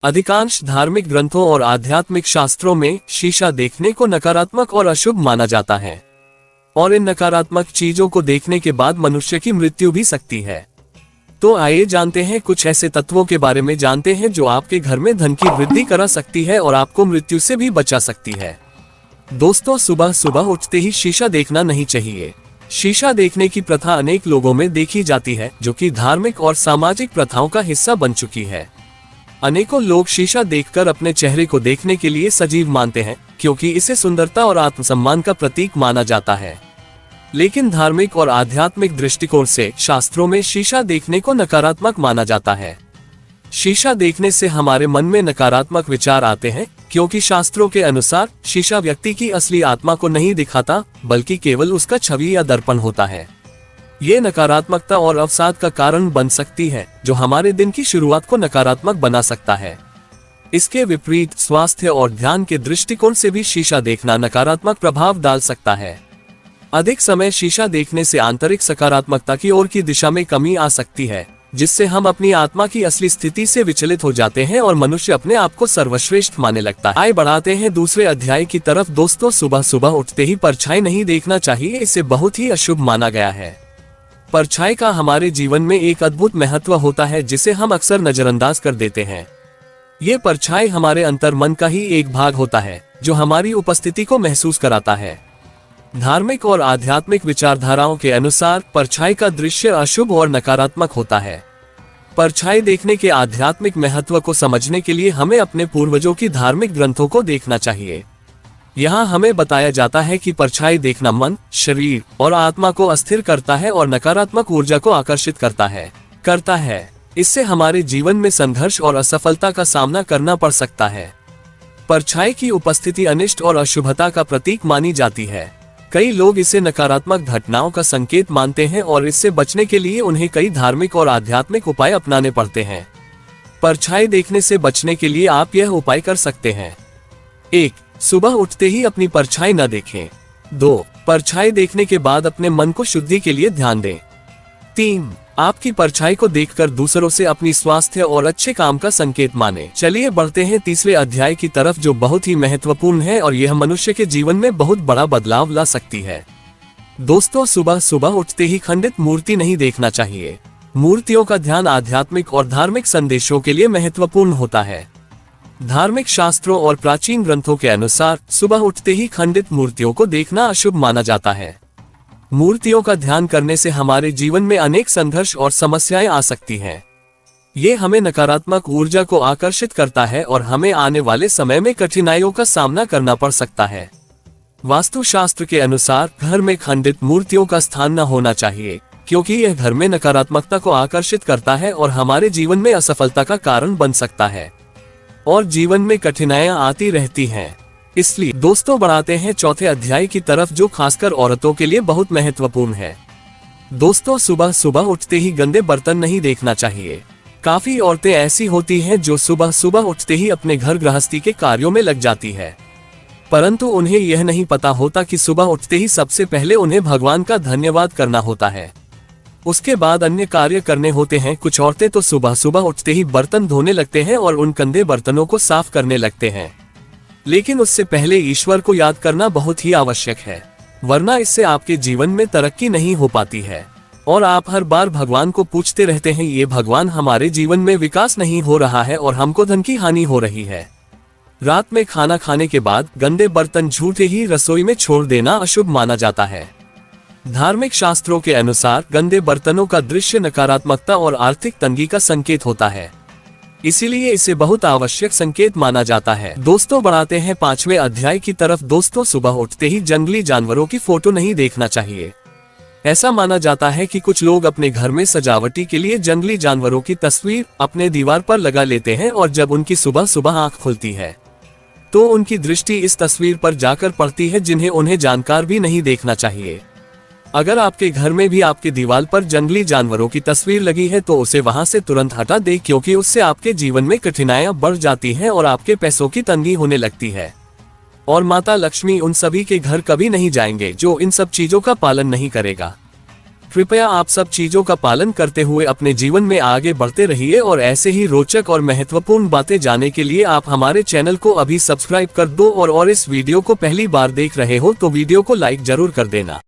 अधिकांश धार्मिक ग्रंथों और आध्यात्मिक शास्त्रों में शीशा देखने को नकारात्मक और अशुभ माना जाता है और इन नकारात्मक चीजों को देखने के बाद मनुष्य की मृत्यु भी सकती है। तो आइए जानते हैं कुछ ऐसे तत्वों के बारे में जानते हैं जो आपके घर में धन की वृद्धि करा सकती है और आपको मृत्यु से भी बचा सकती है। दोस्तों, सुबह सुबह उठते ही शीशा देखना नहीं चाहिए। शीशा देखने की प्रथा अनेक लोगों में देखी जाती है, जो कि धार्मिक और सामाजिक प्रथाओं का हिस्सा बन चुकी है। अनेकों लोग शीशा देखकर अपने चेहरे को देखने के लिए सजीव मानते हैं, क्योंकि इसे सुंदरता और आत्मसम्मान का प्रतीक माना जाता है। लेकिन धार्मिक और आध्यात्मिक दृष्टिकोण से शास्त्रों में शीशा देखने को नकारात्मक माना जाता है। शीशा देखने से हमारे मन में नकारात्मक विचार आते हैं, क्योंकि शास्त्रों के अनुसार शीशा व्यक्ति की असली आत्मा को नहीं दिखाता, बल्कि केवल उसका छवि या दर्पण होता है। ये नकारात्मकता और अवसाद का कारण बन सकती है, जो हमारे दिन की शुरुआत को नकारात्मक बना सकता है। इसके विपरीत स्वास्थ्य और ध्यान के दृष्टिकोण से भी शीशा देखना नकारात्मक प्रभाव डाल सकता है। अधिक समय शीशा देखने से आंतरिक सकारात्मकता की ओर की दिशा में कमी आ सकती है, जिससे हम अपनी आत्मा की असली स्थिति से विचलित हो जाते हैं और मनुष्य अपने आप को सर्वश्रेष्ठ मानने लगता है। आइए बढ़ाते हैं दूसरे अध्याय की तरफ। दोस्तों, सुबह सुबह उठते ही परछाई नहीं देखना चाहिए, इसे बहुत ही अशुभ माना गया है। परछाई का हमारे जीवन में एक अद्भुत महत्व होता है, जिसे हम अक्सर नजरअंदाज कर देते हैं। ये परछाई हमारे अंतर मन का ही एक भाग होता है, जो हमारी उपस्थिति को महसूस कराता है। धार्मिक और आध्यात्मिक विचारधाराओं के अनुसार परछाई का दृश्य अशुभ और नकारात्मक होता है। परछाई देखने के आध्यात्मिक महत्व को समझने के लिए हमें अपने पूर्वजों की धार्मिक ग्रंथों को देखना चाहिए। यहाँ हमें बताया जाता है कि परछाई देखना मन, शरीर और आत्मा को अस्थिर करता है और नकारात्मक ऊर्जा को आकर्षित करता है। इससे हमारे जीवन में संघर्ष और असफलता का सामना करना पड़ सकता है। परछाई की उपस्थिति अनिष्ट और अशुभता का प्रतीक मानी जाती है। कई लोग इसे नकारात्मक घटनाओं का संकेत मानते हैं और इससे बचने के लिए उन्हें कई धार्मिक और आध्यात्मिक उपाय अपनाने पड़ते हैं। परछाई देखने से बचने के लिए आप यह उपाय कर सकते हैं। 1. सुबह उठते ही अपनी परछाई न देखें। 2. परछाई देखने के बाद अपने मन को शुद्धि के लिए ध्यान दें। 3. आपकी परछाई को देखकर दूसरों से अपनी स्वास्थ्य और अच्छे काम का संकेत माने। चलिए बढ़ते हैं तीसरे अध्याय की तरफ, जो बहुत ही महत्वपूर्ण है और यह मनुष्य के जीवन में बहुत बड़ा बदलाव ला सकती है। दोस्तों, सुबह सुबह उठते ही खंडित मूर्ति नहीं देखना चाहिए। मूर्तियों का ध्यान आध्यात्मिक और धार्मिक संदेशों के लिए महत्वपूर्ण होता है। धार्मिक शास्त्रों और प्राचीन ग्रंथों के अनुसार सुबह उठते ही खंडित मूर्तियों को देखना अशुभ माना जाता है। मूर्तियों का ध्यान करने से हमारे जीवन में अनेक संघर्ष और समस्याएं आ सकती हैं। ये हमें नकारात्मक ऊर्जा को आकर्षित करता है और हमें आने वाले समय में कठिनाइयों का सामना करना पड़ सकता है। वास्तुशास्त्र के अनुसार घर में खंडित मूर्तियों का स्थान न होना चाहिए, क्योंकि यह घर में नकारात्मकता को आकर्षित करता है और हमारे जीवन में असफलता का कारण बन सकता है और जीवन में कठिनाइयां आती रहती हैं। इसलिए दोस्तों, बढ़ाते हैं चौथे अध्याय की तरफ, जो खासकर औरतों के लिए बहुत महत्वपूर्ण है। दोस्तों, सुबह सुबह उठते ही गंदे बर्तन नहीं देखना चाहिए। काफी औरतें ऐसी होती हैं जो सुबह सुबह उठते ही अपने घर गृहस्थी के कार्यों में लग जाती है, परंतु उन्हें यह नहीं पता होता कि सुबह उठते ही सबसे पहले उन्हें भगवान का धन्यवाद करना होता है, उसके बाद अन्य कार्य करने होते हैं। कुछ औरतें तो सुबह सुबह उठते ही बर्तन धोने लगते हैं और उन गंदे बर्तनों को साफ करने लगते हैं, लेकिन उससे पहले ईश्वर को याद करना बहुत ही आवश्यक है, वरना इससे आपके जीवन में तरक्की नहीं हो पाती है और आप हर बार भगवान को पूछते रहते हैं, ये भगवान, हमारे जीवन में विकास नहीं हो रहा है और हमको धन की हानि हो रही है। रात में खाना खाने के बाद गंदे बर्तन झूठे ही रसोई में छोड़ देना अशुभ माना जाता है। धार्मिक शास्त्रों के अनुसार गंदे बर्तनों का दृश्य नकारात्मकता और आर्थिक तंगी का संकेत होता है, इसीलिए इसे बहुत आवश्यक संकेत माना जाता है। दोस्तों, बढ़ाते हैं पांचवें अध्याय की तरफ। दोस्तों, सुबह उठते ही जंगली जानवरों की फोटो नहीं देखना चाहिए। ऐसा माना जाता है कि कुछ लोग अपने घर में सजावटी के लिए जंगली जानवरों की तस्वीर अपने दीवार पर लगा लेते हैं और जब उनकी सुबह सुबह आंख खुलती है तो उनकी दृष्टि इस तस्वीर पर जाकर पड़ती है, जिन्हें उन्हें जानकार भी नहीं देखना चाहिए। अगर आपके घर में भी आपके दीवार पर जंगली जानवरों की तस्वीर लगी है तो उसे वहां से तुरंत हटा दे, क्योंकि उससे आपके जीवन में कठिनाइयां बढ़ जाती हैं और आपके पैसों की तंगी होने लगती है और माता लक्ष्मी उन सभी के घर कभी नहीं जाएंगे जो इन सब चीजों का पालन नहीं करेगा। कृपया आप सब चीजों का पालन करते हुए अपने जीवन में आगे बढ़ते रहिए और ऐसे ही रोचक और महत्वपूर्ण बातें जानने के लिए आप हमारे चैनल को अभी सब्सक्राइब कर दो और इस वीडियो को पहली बार देख रहे हो तो वीडियो को लाइक जरूर कर देना।